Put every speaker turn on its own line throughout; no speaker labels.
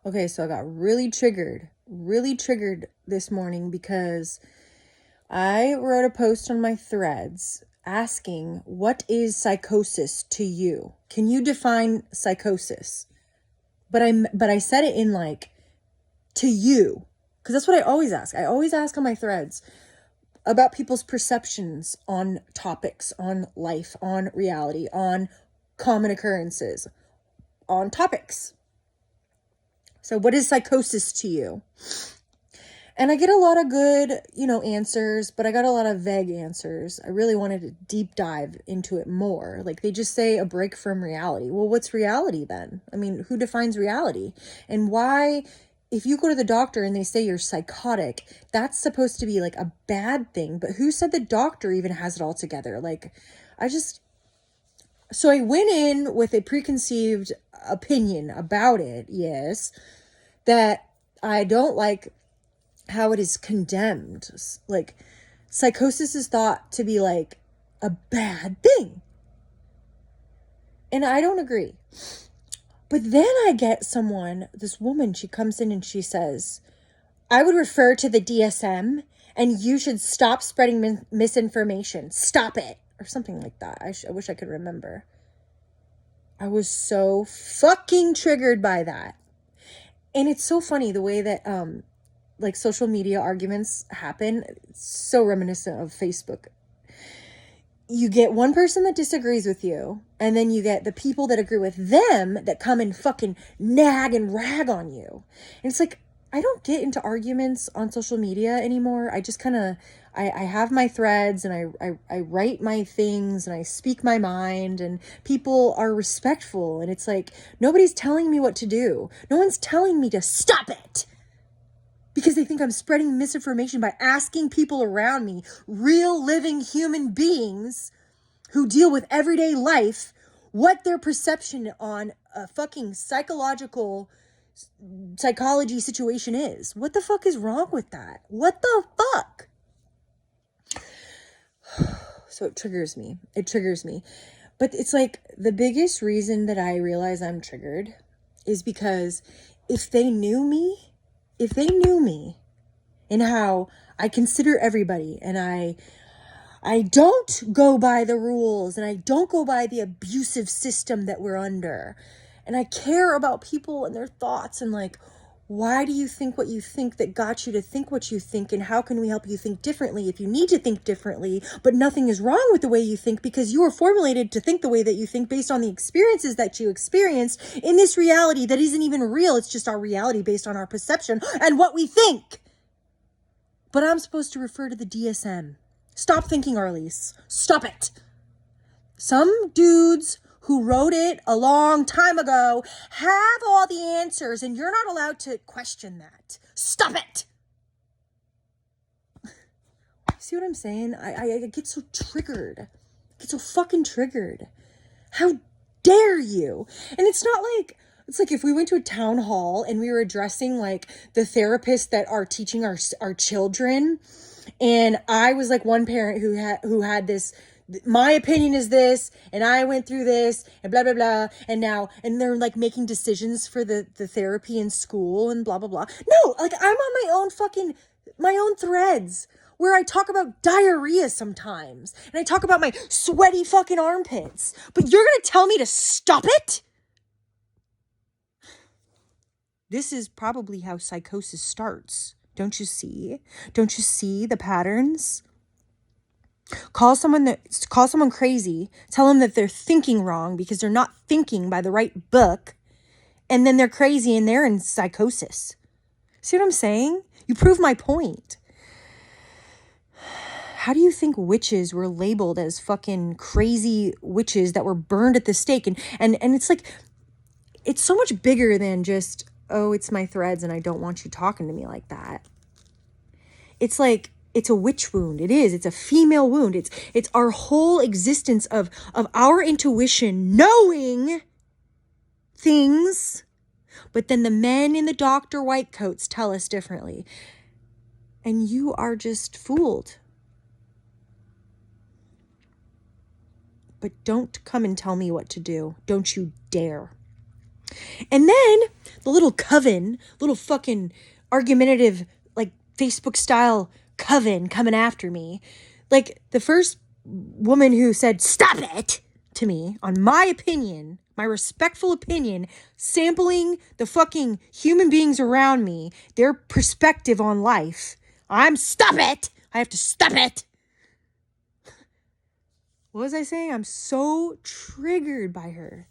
Okay, so I got really triggered this morning because I wrote a post on my threads asking, what is psychosis to you? Can you define psychosis? But I said it in like, to you, because that's what I always ask. I always ask on my threads about people's perceptions on topics, on life, on reality, on common occurrences, on topics. So what is psychosis to you? And I get a lot of good, answers, but I got a lot of vague answers. I really wanted to deep dive into it more. Like, they just say a break from reality. Well, what's reality then? I mean, who defines reality? And why, if you go to the doctor and they say you're psychotic, that's supposed to be like a bad thing. But who said the doctor even has it all together? Like, so I went in with a preconceived opinion about it, yes, that I don't like how it is condemned. Like, psychosis is thought to be like a bad thing. And I don't agree. But then I get this woman, she comes in and she says, I would refer to the DSM and you should stop spreading misinformation. Stop it. Or something like that. I wish I could remember. I was so fucking triggered by that. And it's so funny the way that like social media arguments happen. It's so reminiscent of Facebook. You get one person that disagrees with you, and then you get the people that agree with them that come and fucking nag and rag on you. And it's like, I don't get into arguments on social media anymore. I just kind of, I have my threads and I write my things and I speak my mind, and people are respectful. And it's like, nobody's telling me what to do. No one's telling me to stop it, because they think I'm spreading misinformation by asking people around me, real living human beings who deal with everyday life, what their perception on a fucking psychology situation is. What the fuck is wrong with that? What the fuck? So it triggers me. But it's like, the biggest reason that I realize I'm triggered is because if they knew me and how I consider everybody, and I don't go by the rules, and I don't go by the abusive system that we're under, and I care about people and their thoughts, and like, why do you think what you think that got you to think what you think, and how can we help you think differently if you need to think differently? But nothing is wrong with the way you think, because you were formulated to think the way that you think based on the experiences that you experienced in this reality that isn't even real. It's just our reality based on our perception and what we think. But I'm supposed to refer to the DSM. Stop thinking, Arlise. Stop it. Some dudes who wrote it a long time ago have all the answers, and you're not allowed to question that. Stop it. See what I'm saying? I get so triggered. I get so fucking triggered. How dare you? And it's like if we went to a town hall and we were addressing like the therapists that are teaching our children, and I was like one parent who had this, my opinion is this, and I went through this, and blah blah blah, and they're like making decisions for the therapy in school and blah blah blah. No, like, I'm on my own threads where I talk about diarrhea sometimes, and I talk about my sweaty fucking armpits. But you're gonna tell me to stop it? This is probably how psychosis starts. Don't you see? Don't you see the patterns? Call someone crazy, tell them that they're thinking wrong because they're not thinking by the right book, and then they're crazy and they're in psychosis. See what I'm saying? You prove my point. How do you think witches were labeled as fucking crazy witches that were burned at the stake? And it's like, it's so much bigger than just, oh, it's my threads and I don't want you talking to me like that. It's like, it's a witch wound. It is. It's a female wound. It's our whole existence of our intuition knowing things, but then the men in the doctor white coats tell us differently. And you are just fooled. But don't come and tell me what to do. Don't you dare. And then the little coven, little fucking argumentative, like Facebook style coven coming after me. Like the first woman who said, "Stop it," to me, on my opinion, my respectful opinion, sampling the fucking human beings around me, their perspective on life. Stop it. I have to stop it. What was I saying? I'm so triggered by her.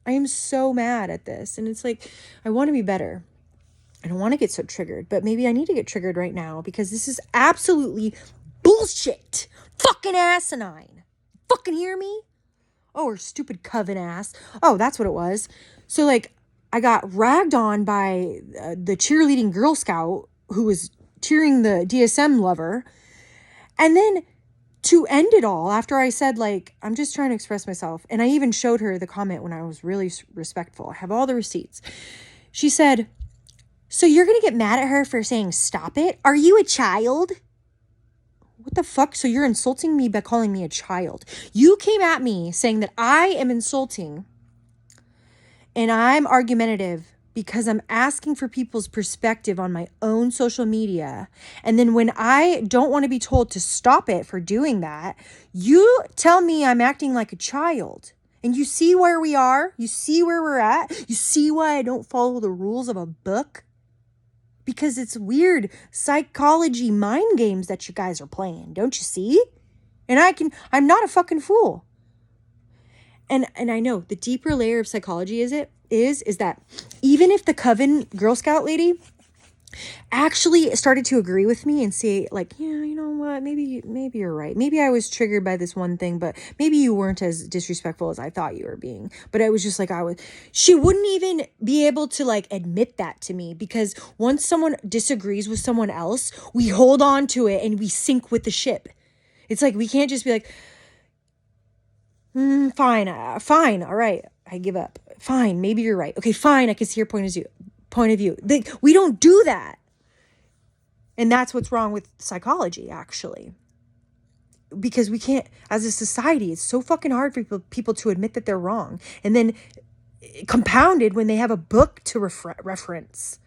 I am so mad at this. And it's like, I want to be better. I don't want to get so triggered, but maybe I need to get triggered right now because this is absolutely bullshit. Fucking asinine. Fucking hear me? Oh, her stupid coven ass. Oh, that's what it was. So like, I got ragged on by the cheerleading Girl Scout who was cheering the DSM lover. And then to end it all, after I said, like, I'm just trying to express myself. And I even showed her the comment when I was really respectful. I have all the receipts. She said, "So you're going to get mad at her for saying stop it? Are you a child?" What the fuck? So you're insulting me by calling me a child. You came at me saying that I am insulting and I'm argumentative because I'm asking for people's perspective on my own social media. And then when I don't want to be told to stop it for doing that, you tell me I'm acting like a child. And you see where we are? You see where we're at? You see why I don't follow the rules of a book? Because it's weird psychology mind games that you guys are playing. Don't you see? And I'm not a fucking fool. And I know the deeper layer of psychology is that even if the coven Girl Scout lady actually started to agree with me and say, like, yeah, you know what, maybe you're right. Maybe I was triggered by this one thing, but maybe you weren't as disrespectful as I thought you were being. But I was just like, she wouldn't even be able to like admit that to me, because once someone disagrees with someone else, we hold on to it and we sink with the ship. It's like, we can't just be like, fine, all right, I give up. Fine, maybe you're right. Okay, fine, I can see your point of view. We don't do that. And that's what's wrong with psychology, actually. Because we can't, as a society, it's so fucking hard for people to admit that they're wrong. And then compounded when they have a book to reference.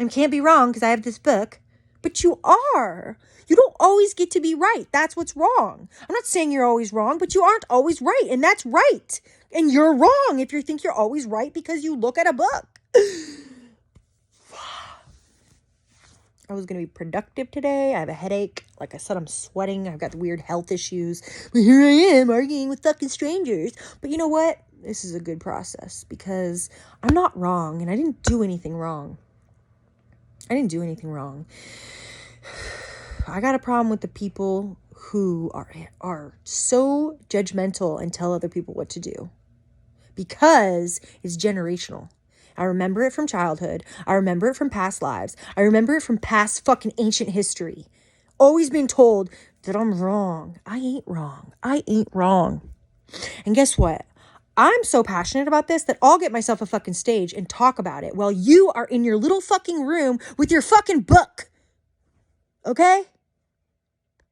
I can't be wrong because I have this book. But you are. You don't always get to be right. That's what's wrong. I'm not saying you're always wrong, but you aren't always right. And that's right. And you're wrong if you think you're always right because you look at a book. I was going to be productive today. I have a headache. Like I said, I'm sweating. I've got weird health issues. But here I am arguing with fucking strangers. But you know what? This is a good process because I'm not wrong and I didn't do anything wrong. I got a problem with the people who are so judgmental and tell other people what to do, because it's generational. I remember it from childhood. I remember it from past lives. I remember it from past fucking ancient history. Always being told that I'm wrong. I ain't wrong. And guess what? I'm so passionate about this that I'll get myself a fucking stage and talk about it while you are in your little fucking room with your fucking book. Okay?